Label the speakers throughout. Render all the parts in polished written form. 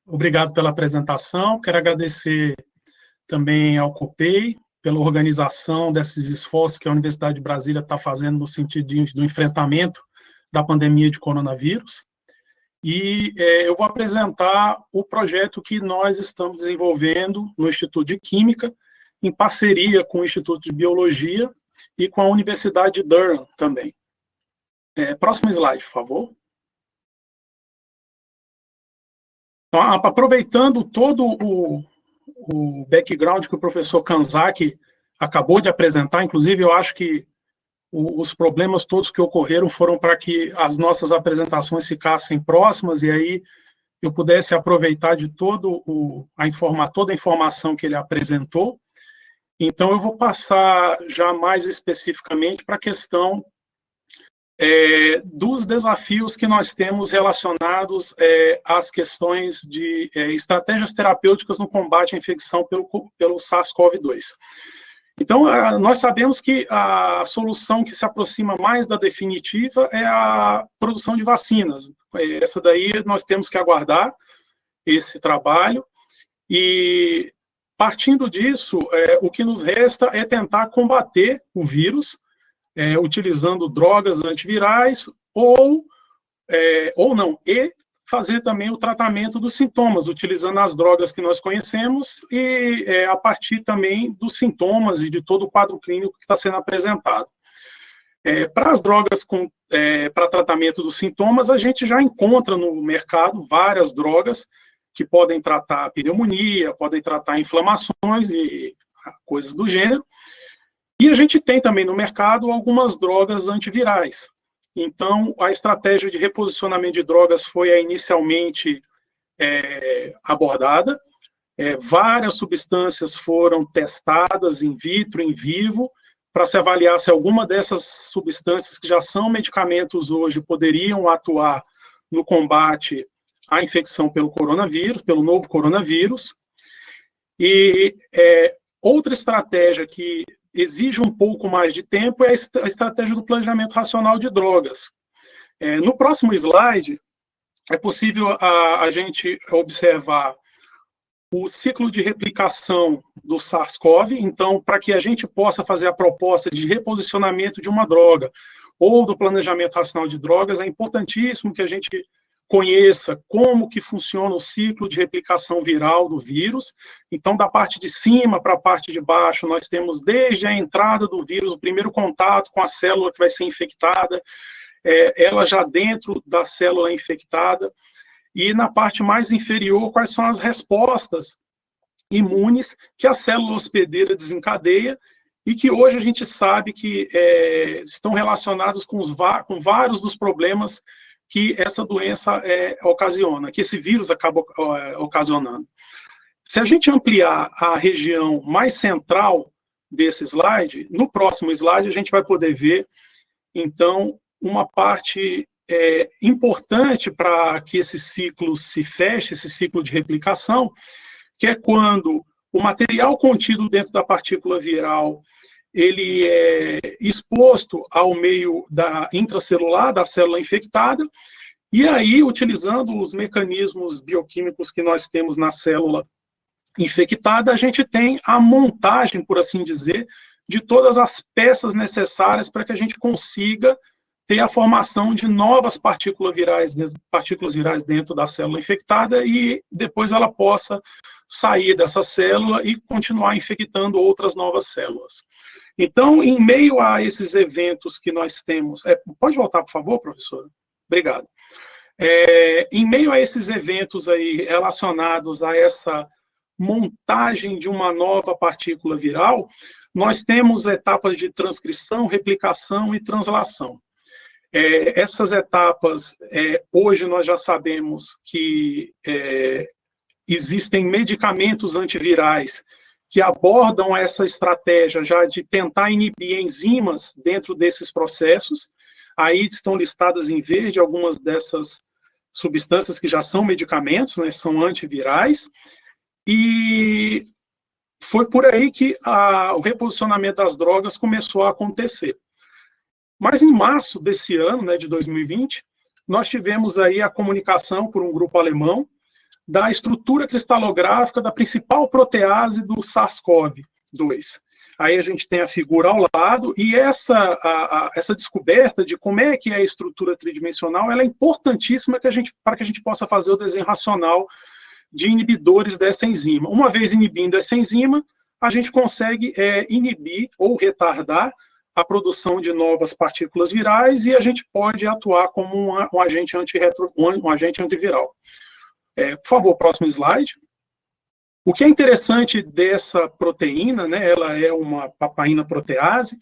Speaker 1: Obrigado pela apresentação. Quero agradecer também ao COPEI pela organização desses esforços que a Universidade de Brasília está fazendo no sentido do enfrentamento da pandemia de coronavírus. E eu vou apresentar o projeto que nós estamos desenvolvendo no Instituto de Química, em parceria com o Instituto de Biologia e com a Universidade de Durham também. Próximo slide, por favor. Então, aproveitando todo o background que o professor Kanzaki acabou de apresentar, inclusive eu acho que os problemas todos que ocorreram foram para que as nossas apresentações ficassem próximas e aí eu pudesse aproveitar de toda a informação que ele apresentou. Então, eu vou passar já mais especificamente para a questão dos desafios que nós temos relacionados às questões de estratégias terapêuticas no combate à infecção pelo SARS-CoV-2. Então, nós sabemos que a solução que se aproxima mais da definitiva é a produção de vacinas. Essa daí nós temos que aguardar esse trabalho e, partindo disso, o que nos resta é tentar combater o vírus, utilizando drogas antivirais ou não, e fazer também o tratamento dos sintomas, utilizando as drogas que nós conhecemos e a partir também dos sintomas e de todo o quadro clínico que está sendo apresentado. Para as drogas para tratamento dos sintomas, a gente já encontra no mercado várias drogas que podem tratar pneumonia, podem tratar inflamações e coisas do gênero. E a gente tem também no mercado algumas drogas antivirais. Então, a estratégia de reposicionamento de drogas foi inicialmente abordada. Várias substâncias foram testadas in vitro, in vivo, para se avaliar se alguma dessas substâncias que já são medicamentos hoje poderiam atuar no combate à infecção pelo coronavírus, pelo novo coronavírus. E outra estratégia que exige um pouco mais de tempo é a estratégia do planejamento racional de drogas. No próximo slide, é possível a gente observar o ciclo de replicação do SARS-CoV. Então, para que a gente possa fazer a proposta de reposicionamento de uma droga ou do planejamento racional de drogas, é importantíssimo que a gente conheça como que funciona o ciclo de replicação viral do vírus. Então, da parte de cima para a parte de baixo, nós temos desde a entrada do vírus, o primeiro contato com a célula que vai ser infectada, ela já dentro da célula infectada, e na parte mais inferior, quais são as respostas imunes que a célula hospedeira desencadeia, e que hoje a gente sabe que estão relacionados com vários dos problemas que essa doença ocasiona, que esse vírus acaba ocasionando. Se a gente ampliar a região mais central desse slide, no próximo slide a gente vai poder ver, então, uma parte importante para que esse ciclo se feche, esse ciclo de replicação, que é quando o material contido dentro da partícula viral ele é exposto ao meio intracelular da célula infectada, e aí, utilizando os mecanismos bioquímicos que nós temos na célula infectada, a gente tem a montagem, por assim dizer, de todas as peças necessárias para que a gente consiga ter a formação de novas partículas virais dentro da célula infectada e depois ela possa sair dessa célula e continuar infectando outras novas células. Então, em meio a esses eventos que nós temos... pode voltar, por favor, professora? Obrigado. Em meio a esses eventos aí relacionados a essa montagem de uma nova partícula viral, nós temos etapas de transcrição, replicação e translação. Essas etapas, hoje nós já sabemos que existem medicamentos antivirais que abordam essa estratégia já de tentar inibir enzimas dentro desses processos. Aí estão listadas em verde algumas dessas substâncias que já são medicamentos, né, são antivirais, e foi por aí que o reposicionamento das drogas começou a acontecer. Mas em março desse ano, né, de 2020, nós tivemos aí a comunicação por um grupo alemão da estrutura cristalográfica da principal protease do SARS-CoV-2. Aí a gente tem a figura ao lado, e essa descoberta de como é que é a estrutura tridimensional, ela é importantíssima para que a gente possa fazer o desenho racional de inibidores dessa enzima. Uma vez inibindo essa enzima, a gente consegue inibir ou retardar a produção de novas partículas virais, e a gente pode atuar como um agente antiviral. Por favor, próximo slide. O que é interessante dessa proteína, né, ela é uma papaina protease,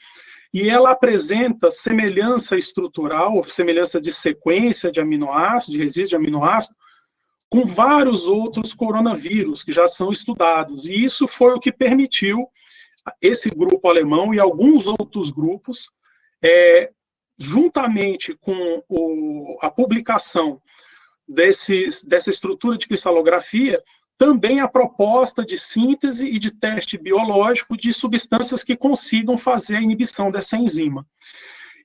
Speaker 1: e ela apresenta semelhança estrutural, semelhança de sequência de aminoácidos, de resíduo de aminoácido, com vários outros coronavírus que já são estudados. E isso foi o que permitiu esse grupo alemão e alguns outros grupos, juntamente com a publicação dessa estrutura de cristalografia, também a proposta de síntese e de teste biológico de substâncias que consigam fazer a inibição dessa enzima.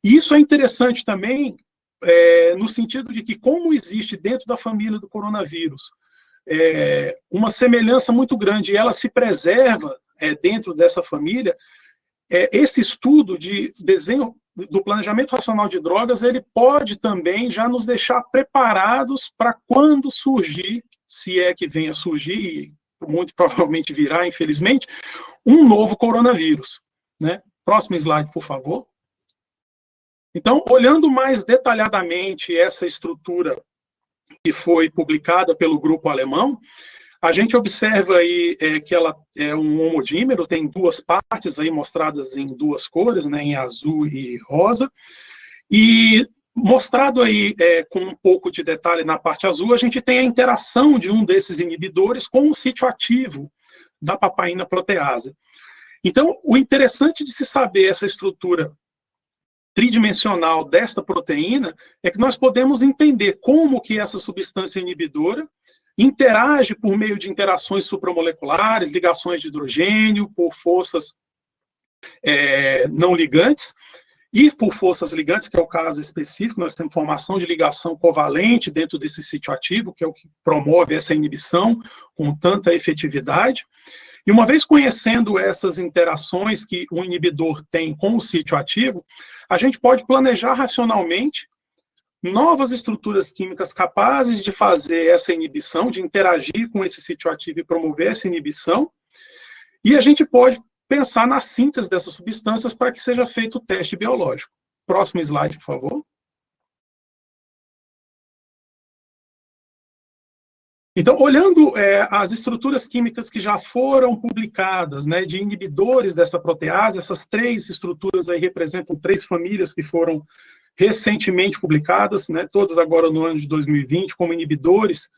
Speaker 1: E isso é interessante também, no sentido de que, como existe dentro da família do coronavírus uma semelhança muito grande, e ela se preserva dentro dessa família, esse estudo de desenho do planejamento racional de drogas, ele pode também já nos deixar preparados para quando surgir, se é que venha surgir, e muito provavelmente virá, infelizmente, um novo coronavírus, né? Próximo slide, por favor. Então, olhando mais detalhadamente essa estrutura que foi publicada pelo grupo alemão, a gente observa aí que ela é um homodímero, tem duas partes aí mostradas em duas cores, né, em azul e rosa, e mostrado aí com um pouco de detalhe na parte azul, a gente tem a interação de um desses inibidores com o sítio ativo da papaina protease. Então, o interessante de se saber essa estrutura tridimensional desta proteína é que nós podemos entender como que essa substância inibidora interage por meio de interações supramoleculares, ligações de hidrogênio, por forças não ligantes, e por forças ligantes, que é o caso específico, nós temos formação de ligação covalente dentro desse sítio ativo, que é o que promove essa inibição com tanta efetividade. E uma vez conhecendo essas interações que o inibidor tem com o sítio ativo, a gente pode planejar racionalmente novas estruturas químicas capazes de fazer essa inibição, de interagir com esse sítio ativo e promover essa inibição, e a gente pode pensar na síntese dessas substâncias para que seja feito o teste biológico. Próximo slide, por favor. Então, olhando as estruturas químicas que já foram publicadas, né, de inibidores dessa protease, essas três estruturas aí representam 3 famílias que foram recentemente publicadas, né, todas agora no ano de 2020, como inibidores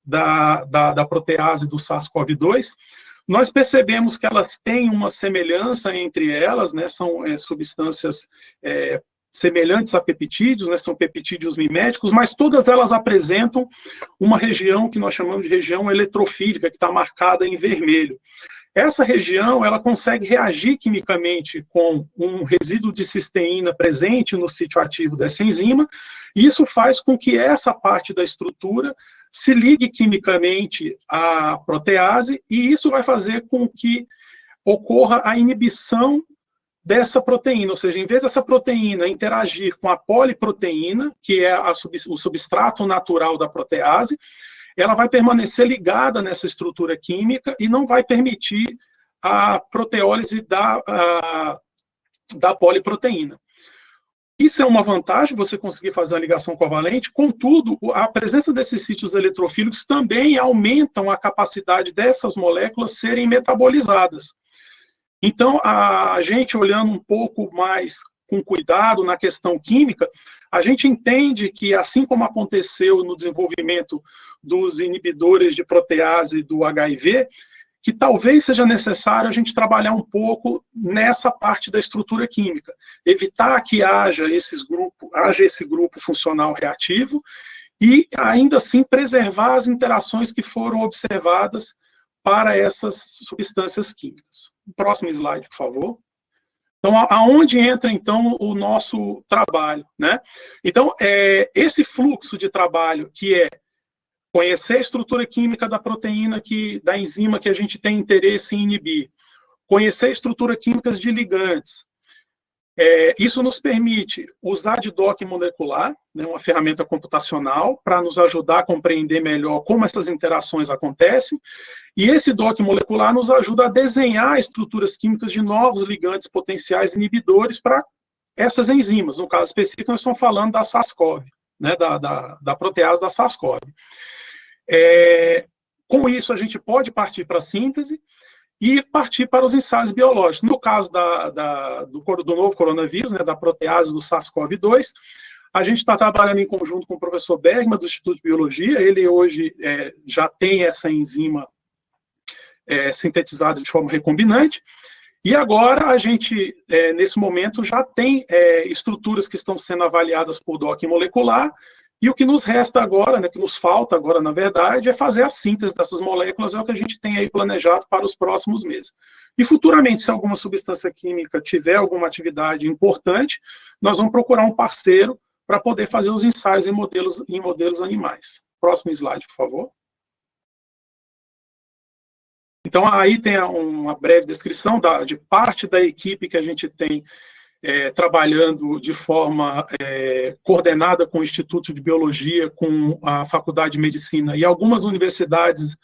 Speaker 1: da protease do SARS-CoV-2, nós percebemos que elas têm uma semelhança entre elas, né, são substâncias semelhantes a peptídeos, né, são peptídeos miméticos, mas todas elas apresentam uma região que nós chamamos de região eletrofílica, que está marcada em vermelho. Essa região, ela consegue reagir quimicamente com um resíduo de cisteína presente no sítio ativo dessa enzima, e isso faz com que essa parte da estrutura se ligue quimicamente à protease, e isso vai fazer com que ocorra a inibição dessa proteína, ou seja, em vez dessa proteína interagir com a poliproteína, que é o substrato natural da protease, ela vai permanecer ligada nessa estrutura química e não vai permitir a proteólise da poliproteína. Isso é uma vantagem, você conseguir fazer a ligação covalente, contudo, a presença desses sítios eletrofílicos também aumentam a capacidade dessas moléculas serem metabolizadas. Então, a gente olhando um pouco mais com cuidado na questão química, a gente entende que, assim como aconteceu no desenvolvimento dos inibidores de protease do HIV, que talvez seja necessário a gente trabalhar um pouco nessa parte da estrutura química, evitar que haja esse grupo funcional reativo e, ainda assim, preservar as interações que foram observadas para essas substâncias químicas. Próximo slide, por favor. Então, aonde entra, então, o nosso trabalho, né? Então, esse fluxo de trabalho que conhecer a estrutura química da proteína, da enzima que a gente tem interesse em inibir, conhecer a estrutura química de ligantes. Isso nos permite usar de docking molecular, né, uma ferramenta computacional, para nos ajudar a compreender melhor como essas interações acontecem, e esse docking molecular nos ajuda a desenhar estruturas químicas de novos ligantes potenciais inibidores para essas enzimas. No caso específico, nós estamos falando da SARS-CoV, né, da protease da SARS-CoV. Com isso, a gente pode partir para a síntese e partir para os ensaios biológicos. No caso do novo coronavírus, né, da protease do SARS-CoV-2, a gente está trabalhando em conjunto com o professor Bergman, do Instituto de Biologia. Ele hoje já tem essa enzima sintetizada de forma recombinante, e agora a gente, nesse momento, já tem estruturas que estão sendo avaliadas por docking molecular, e o que nos resta agora, né, que nos falta agora, na verdade, é fazer a síntese dessas moléculas, é o que a gente tem aí planejado para os próximos meses. E futuramente, se alguma substância química tiver alguma atividade importante, nós vamos procurar um parceiro para poder fazer os ensaios em modelos animais. Próximo slide, por favor. Então, aí tem uma breve descrição de parte da equipe que a gente tem trabalhando de forma coordenada com o Instituto de Biologia, com a Faculdade de Medicina e algumas universidades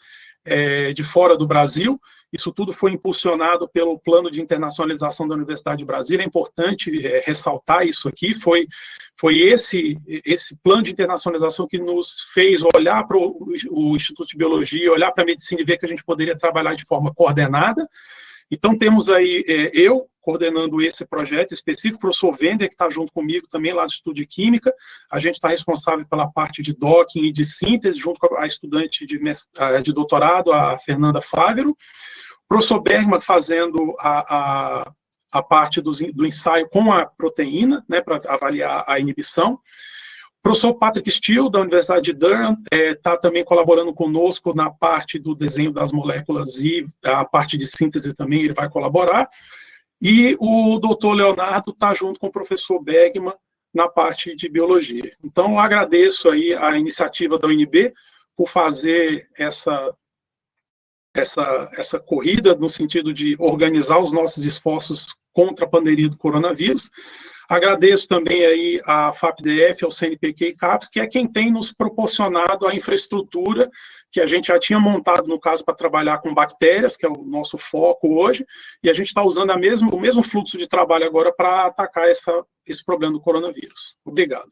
Speaker 1: de fora do Brasil. Isso tudo foi impulsionado pelo Plano de Internacionalização da Universidade de Brasília. É importante ressaltar isso aqui. Foi esse plano de internacionalização que nos fez olhar para o Instituto de Biologia, olhar para a medicina e ver que a gente poderia trabalhar de forma coordenada. Então, temos aí eu coordenando esse projeto específico, o professor Wender, que está junto comigo também lá do Instituto de Química. A gente está responsável pela parte de docking e de síntese, junto com a estudante de doutorado, a Fernanda Fávero. O professor Bergman fazendo a parte do ensaio com a proteína, né, para avaliar a inibição. O professor Patrick Steele, da Universidade de Durham, está também colaborando conosco na parte do desenho das moléculas e a parte de síntese também ele vai colaborar. E o doutor Leonardo está junto com o professor Bergman na parte de biologia. Então, eu agradeço aí a iniciativa da UNB por fazer essa corrida no sentido de organizar os nossos esforços contra a pandemia do coronavírus. Agradeço também aí a FAPDF, ao CNPq e CAPES, que é quem tem nos proporcionado a infraestrutura que a gente já tinha montado, no caso, para trabalhar com bactérias, que é o nosso foco hoje, e a gente está usando o mesmo fluxo de trabalho agora para atacar esse problema do coronavírus. Obrigado.